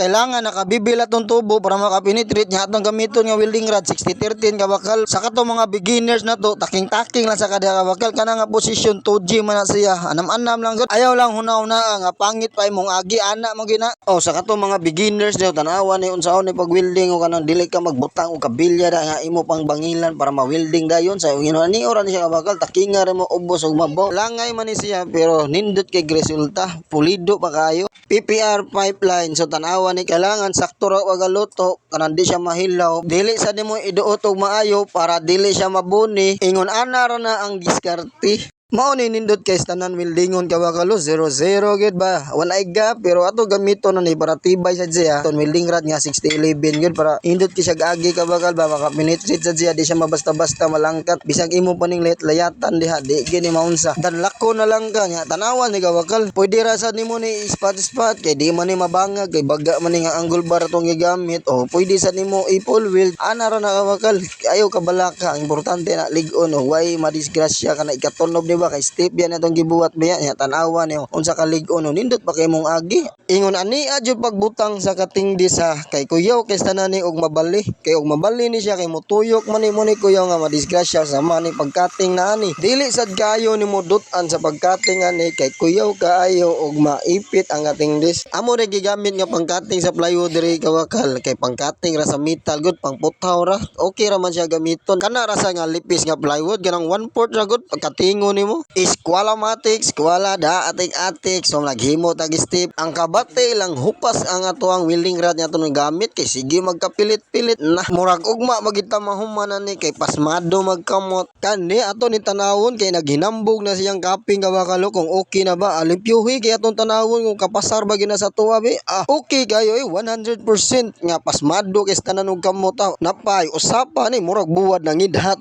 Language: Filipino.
kailangan nakabibila tong tubo para makapenetrate nya atong gamiton nga welding rod 60-13 kabakal. Sa kato mga beginners na to, taking-taking lang sa kada kabakal, kana nga position 2G man na siya. Anam-anam lang gud. Ayaw lang huna-huna nga pangit pa imong agi ana mo gina. Oh, sa kato mga beginners daw tanawan ni unsaon ni pag-welding o kanang dili ka magbutang og kabilya da nga imo pang bangilan para ma-welding dayon sa ginawa ni ora ni siya kabakal, takinga ra mo ubos og mabaw. Langay man ni siya pero nindot kay resulta, pulido pa kayo. PPR pipeline, so tanawa ni kailangan sakto ra pagaluto kanang di siya mahilaw, dili sa nimo iduot og maayo para dili siya mabuni, ingon ana ra na ang diskarte. Mao ni nindot kay tanan weldingon kabakalo 0-0 gid ba, wala gap pero ato gamito na ni para tibay sa siya ton welding rod nga 60-11 gid para indot ki siya gaagi kabakal ba maka-penetrate sa siya, di siya mabasta-basta malangkat bisag imo paning layatan diha di gini maunsa dan lako na lang ka nya tanawan ni kabakal. Pwede ra sad nimo ni spot kay di man ni mabangag kay baga man ni nga angle bar atong gigamit, o pwede sad nimo i-full weld ana ra na kabakal. Ayaw kabalaka, ang importante na lig-on o way madisgrasya kana ikatunob ni kay step yan atong gibuhat biya nya tanawa niyo unsa ka lig-on nindot pa kay mong agi. Ingon ani adyo pagbutang sa katingdi sa kay kuyaw kay tanan ni og mabali, kay og mabali ni siya kay motuyok man ni mo ni kuyaw nga madisgrasya sa man ni pagkating na ani. Dili sad kayo ni modutan sa pagkating ani kay kuyaw kaayo og maipit ang ating dis. Amo ra gigamit nga pangkating sa plywood diri kabakal kay pangkating ra sa metal gud pangputaw ra, okay ra man siya gamiton. Kana ra sa nga lipis nga plywood ganang 1/4 ra gud pagkatingon nimo. Iskwala matik, skwala da atik-atik, so naghimo tag step. Ang kabate lang hupas ang atoang welding rod niya itong gamit kay sige magkapilit-pilit na. Murag ugma magita mahumanan ni kay pasmado magkamot. Kani ato ni tanawon kay naghinambog na siyang kaping kabakalo kung okay na ba. Alimpyuhi kay atong tanawon kung kapasar ba gina sa tuwa be. Okay kayo 100% nga pasmado kay tanan og kamot. Napay usapa ni murag buwad ng idhat